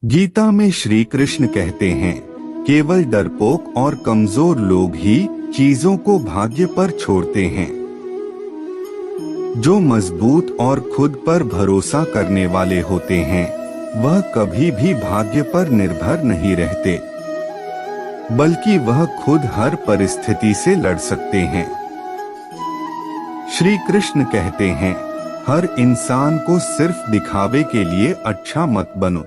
गीता में श्री कृष्ण कहते हैं, केवल डरपोक और कमजोर लोग ही चीजों को भाग्य पर छोड़ते हैं। जो मजबूत और खुद पर भरोसा करने वाले होते हैं, वह कभी भी भाग्य पर निर्भर नहीं रहते, बल्कि वह खुद हर परिस्थिति से लड़ सकते हैं। श्री कृष्ण कहते हैं, हर इंसान को सिर्फ दिखावे के लिए अच्छा मत बनो।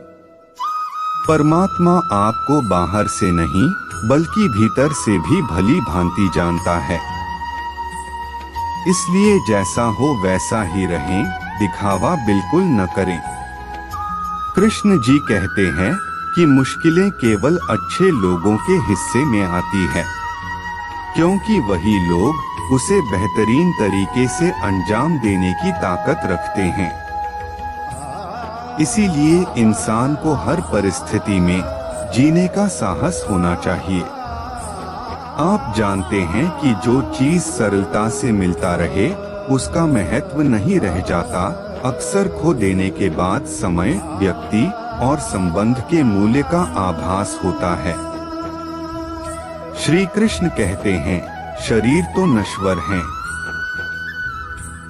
परमात्मा आपको बाहर से नहीं, बल्कि भीतर से भी भली भांति जानता है। इसलिए जैसा हो वैसा ही रहें, दिखावा बिल्कुल न करें। कृष्ण जी कहते हैं कि मुश्किलें केवल अच्छे लोगों के हिस्से में आती है, क्योंकि वही लोग उसे बेहतरीन तरीके से अंजाम देने की ताकत रखते हैं। इसीलिए इंसान को हर परिस्थिति में जीने का साहस होना चाहिए। आप जानते हैं कि जो चीज सरलता से मिलता रहे, उसका महत्व नहीं रह जाता। अक्सर खो देने के बाद समय, व्यक्ति और संबंध के मूल्य का आभास होता है। श्री कृष्ण कहते हैं, शरीर तो नश्वर है,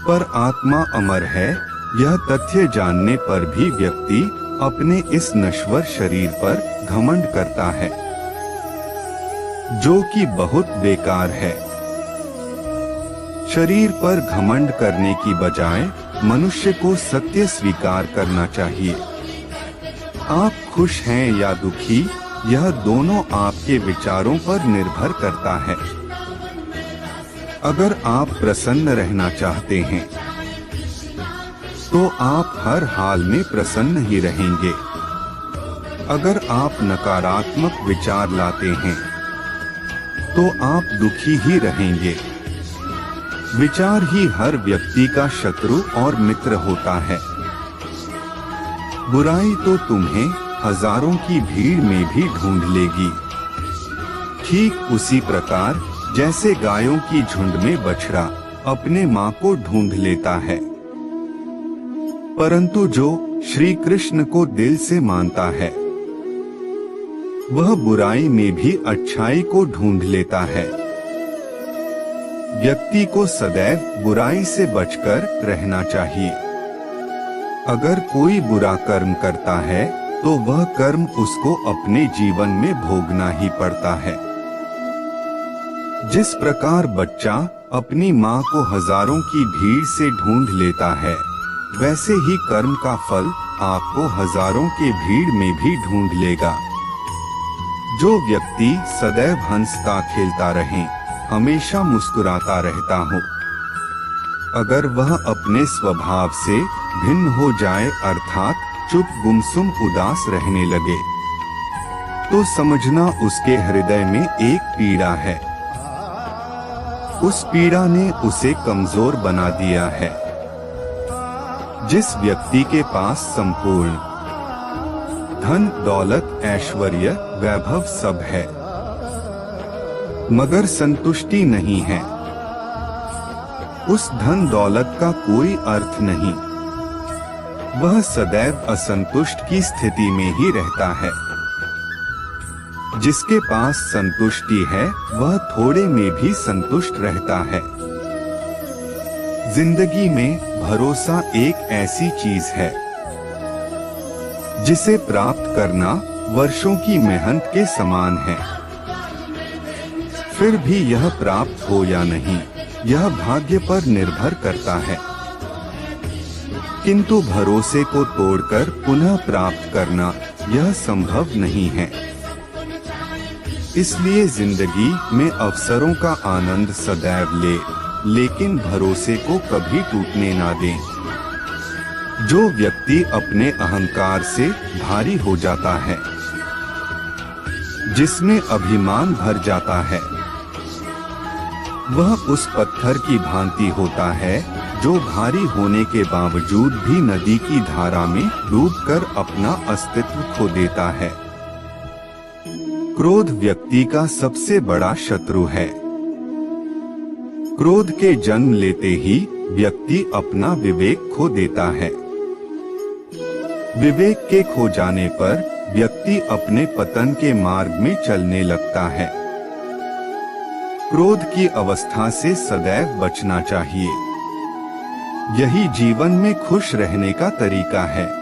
पर आत्मा अमर है। यह तथ्य जानने पर भी व्यक्ति अपने इस नश्वर शरीर पर घमंड करता है, जो कि बहुत बेकार है। शरीर पर घमंड करने की बजाय मनुष्य को सत्य स्वीकार करना चाहिए। आप खुश हैं या दुखी, यह दोनों आपके विचारों पर निर्भर करता है। अगर आप प्रसन्न रहना चाहते हैं, तो आप हर हाल में प्रसन्न ही रहेंगे। अगर आप नकारात्मक विचार लाते हैं, तो आप दुखी ही रहेंगे। विचार ही हर व्यक्ति का शत्रु और मित्र होता है। बुराई तो तुम्हें हजारों की भीड़ में भी ढूंढ लेगी। ठीक उसी प्रकार जैसे गायों की झुंड में बछड़ा अपने मां को ढूंढ लेता है। परंतु जो श्री कृष्ण को दिल से मानता है, वह बुराई में भी अच्छाई को ढूंढ लेता है। व्यक्ति को सदैव बुराई से बचकर रहना चाहिए। अगर कोई बुरा कर्म करता है, तो वह कर्म उसको अपने जीवन में भोगना ही पड़ता है। जिस प्रकार बच्चा अपनी मां को हजारों की भीड़ से ढूंढ लेता है, वैसे ही कर्म का फल आपको हजारों के भीड़ में भी ढूंढ लेगा। जो व्यक्ति सदैव हंसता खेलता रहे, हमेशा मुस्कुराता रहता हो, अगर वह अपने स्वभाव से भिन्न हो जाए, अर्थात चुप गुमसुम उदास रहने लगे, तो समझना उसके हृदय में एक पीड़ा है। उस पीड़ा ने उसे कमजोर बना दिया है। जिस व्यक्ति के पास संपूर्ण धन, दौलत, ऐश्वर्य, वैभव सब है, मगर संतुष्टि नहीं है, उस धन दौलत का कोई अर्थ नहीं। वह सदैव असंतुष्ट की स्थिति में ही रहता है। जिसके पास संतुष्टि है, वह थोड़े में भी संतुष्ट रहता है। जिंदगी में भरोसा एक ऐसी चीज है, जिसे प्राप्त करना वर्षों की मेहनत के समान है। फिर भी यह प्राप्त हो या नहीं, यह भाग्य पर निर्भर करता है। किंतु भरोसे को तोड़कर पुनः प्राप्त करना, यह संभव नहीं है। इसलिए जिंदगी में अवसरों का आनंद सदैव ले, लेकिन भरोसे को कभी टूटने ना दें। जो व्यक्ति अपने अहंकार से भारी हो जाता है, जिसमें अभिमान भर जाता है, वह उस पत्थर की भांति होता है, जो भारी होने के बावजूद भी नदी की धारा में डूबकर अपना अस्तित्व खो देता है। क्रोध व्यक्ति का सबसे बड़ा शत्रु है। क्रोध के जन्म लेते ही व्यक्ति अपना विवेक खो देता है। विवेक के खो जाने पर व्यक्ति अपने पतन के मार्ग में चलने लगता है। क्रोध की अवस्था से सदैव बचना चाहिए। यही जीवन में खुश रहने का तरीका है।